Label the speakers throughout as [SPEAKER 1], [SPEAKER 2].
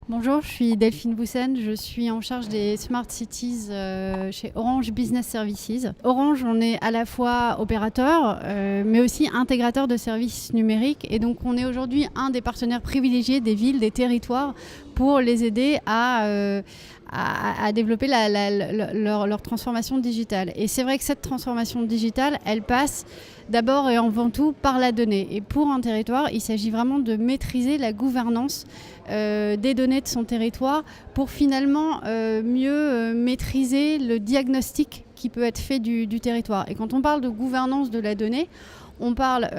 [SPEAKER 1] Bonjour, je suis Delphine Boussen, je suis en charge des Smart Cities chez Orange Business Services. Orange, on est à la fois opérateur, mais aussi intégrateur de services numériques. Et donc, on est aujourd'hui un des partenaires privilégiés des villes, des territoires, pour les aider à développer leur transformation digitale. Et c'est vrai que cette transformation digitale, elle passe d'abord et avant tout par la donnée. Et pour un territoire, il s'agit vraiment de maîtriser la gouvernance des données de son territoire pour finalement mieux maîtriser le diagnostic qui peut être fait du territoire. Et quand on parle de gouvernance de la donnée, on parle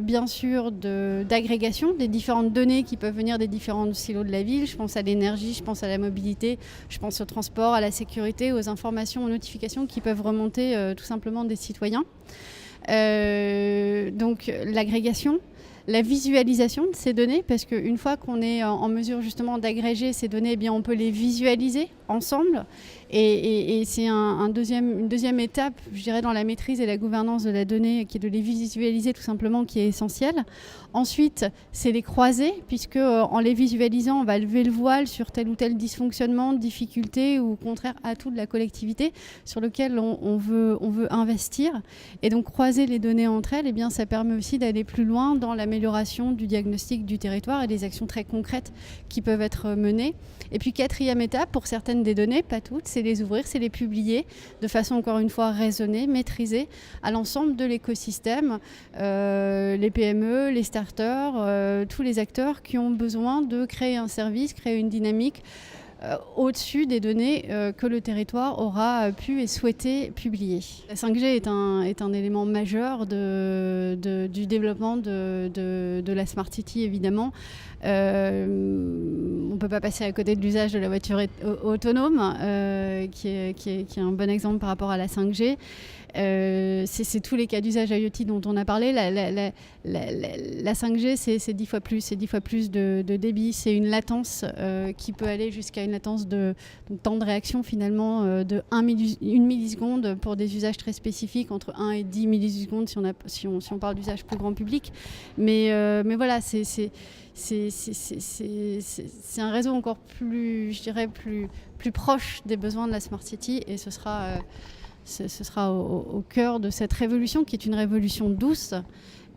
[SPEAKER 1] bien sûr d'agrégation des différentes données qui peuvent venir des différents silos de la ville. Je pense à l'énergie, je pense à la mobilité, je pense au transport, à la sécurité, aux informations, aux notifications qui peuvent remonter tout simplement des citoyens. Donc l'agrégation, la visualisation de ces données, parce qu'une fois qu'on est en mesure justement d'agréger ces données, eh bien on peut les visualiser ensemble. Et c'est une deuxième étape, je dirais, dans la maîtrise et la gouvernance de la donnée, qui est de les visualiser tout simplement, qui est essentielle. Ensuite, c'est les croiser, puisque en les visualisant, on va lever le voile sur tel ou tel dysfonctionnement, difficulté ou au contraire atout de la collectivité sur lequel on veut investir. Et donc croiser les données entre elles, eh bien, ça permet aussi d'aller plus loin dans l'amélioration du diagnostic du territoire et des actions très concrètes qui peuvent être menées. Et puis quatrième étape, pour certaines des données, pas toutes, c'est les ouvrir, c'est les publier de façon encore une fois raisonnée, maîtrisée à l'ensemble de l'écosystème, les PME, les starters, tous les acteurs qui ont besoin de créer un service, créer une dynamique au-dessus des données que le territoire aura pu et souhaité publier. La 5G est un élément majeur du développement de la Smart City, évidemment. On ne peut pas passer à côté de l'usage de la voiture autonome, qui est un bon exemple par rapport à la 5G. C'est tous les cas d'usage IoT dont on a parlé. La 5G, c'est 10 fois plus. C'est 10 fois plus de débit. C'est une latence qui peut aller jusqu'à une latence de temps de réaction finalement de 1 milliseconde pour des usages très spécifiques, entre 1 et 10 millisecondes si on parle d'usage plus grand public. Mais voilà, c'est un réseau encore plus, je dirais, plus proche des besoins de la Smart City, et ce sera au cœur de cette révolution qui est une révolution douce,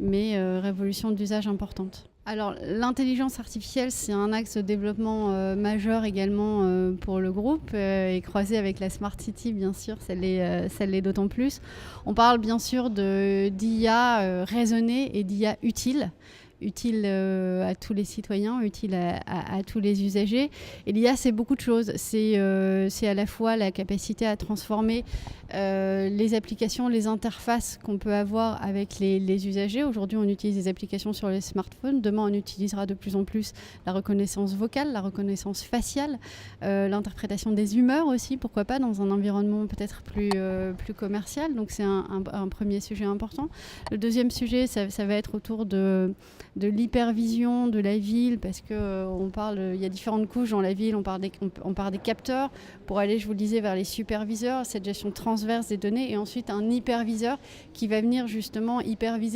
[SPEAKER 1] mais révolution d'usage importante. Alors l'intelligence artificielle, c'est un axe de développement majeur également pour le groupe et croisé avec la Smart City, bien sûr, ça l'est d'autant plus. On parle bien sûr d'IA raisonnée et d'IA utile à tous les citoyens, utile à tous les usagers. Et l'IA, c'est beaucoup de choses. C'est à la fois la capacité à transformer les applications, les interfaces qu'on peut avoir avec les usagers. Aujourd'hui, on utilise des applications sur les smartphones. Demain, on utilisera de plus en plus la reconnaissance vocale, la reconnaissance faciale, l'interprétation des humeurs aussi, pourquoi pas, dans un environnement peut-être plus commercial. Donc, c'est un premier sujet important. Le deuxième sujet, ça va être autour de l'hypervision de la ville, parce que il y a différentes couches dans la ville. On part des capteurs pour aller, je vous le disais, vers les superviseurs, cette gestion transverse des données, et ensuite un hyperviseur qui va venir justement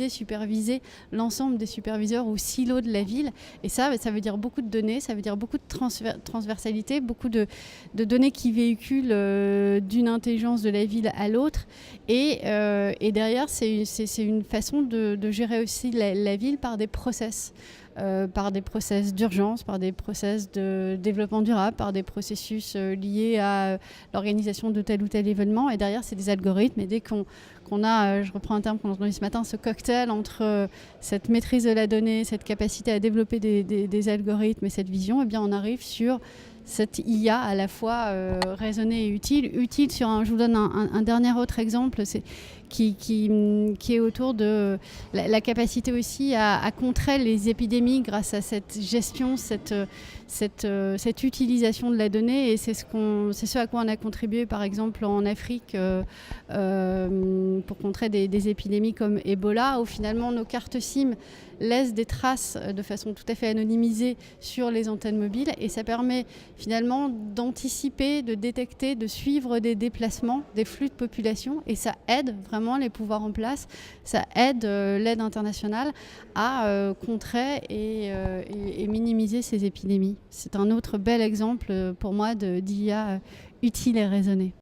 [SPEAKER 1] superviser l'ensemble des superviseurs ou silos de la ville. Et ça veut dire beaucoup de données, ça veut dire beaucoup de transversalité, beaucoup de données qui véhiculent d'une intelligence de la ville à l'autre. Et derrière, c'est une façon de gérer aussi la ville par des process d'urgence, par des process de développement durable, par des processus liés à l'organisation de tel ou tel événement. Et derrière, c'est des algorithmes. Et dès qu'on a, je reprends un terme qu'on a entendu ce matin, ce cocktail entre cette maîtrise de la donnée, cette capacité à développer des algorithmes et cette vision, eh bien, on arrive sur cette IA à la fois raisonnée et utile. Je vous donne un dernier autre exemple, qui est autour de la capacité aussi à contrer les épidémies grâce à cette gestion, cette utilisation de la donnée. Et c'est ce à quoi on a contribué par exemple en Afrique pour contrer des épidémies comme Ebola, où finalement nos cartes SIM laissent des traces de façon tout à fait anonymisée sur les antennes mobiles, et ça permet finalement d'anticiper, de détecter, de suivre des déplacements, des flux de population, et ça aide vraiment vraiment les pouvoirs en place, ça aide l'aide internationale à contrer et minimiser ces épidémies. C'est un autre bel exemple pour moi d'IA utile et raisonnée.